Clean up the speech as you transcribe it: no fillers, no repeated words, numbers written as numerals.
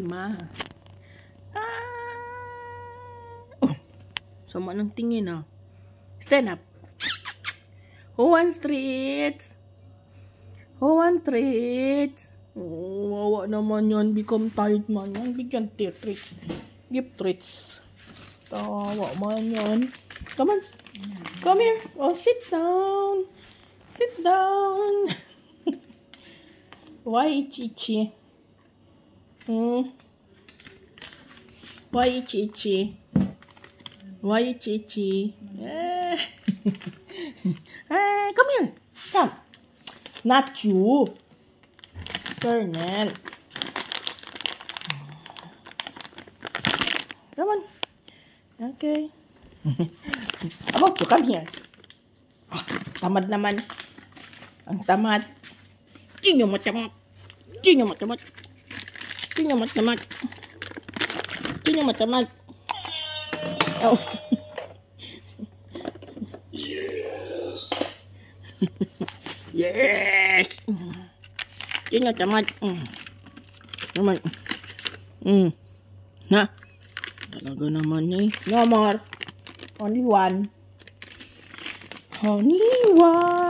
5. Oh, sama ng tingin ah. Stand up. Who wants treats? Who wants treats? Oh, wawa naman yan. Become tired man yan. Bigyan treats. Give treats. Tawa man yan. Come on. Come here. Oh, sit down. Sit down. Why itchy? Why itchy? Why itchy? Come here. Come. Not you. Colonel. Come on. Okay. Oh, you come here. Oh, tamad naman. Ang tamad. Tinyo matamat. Tinyo matamat. Tinyo matamat. Tinyo matamat. Oh. Yes. Yes. Tinyo matamat. Naman. Na. Talaga naman eh. No more. Only one. Only one.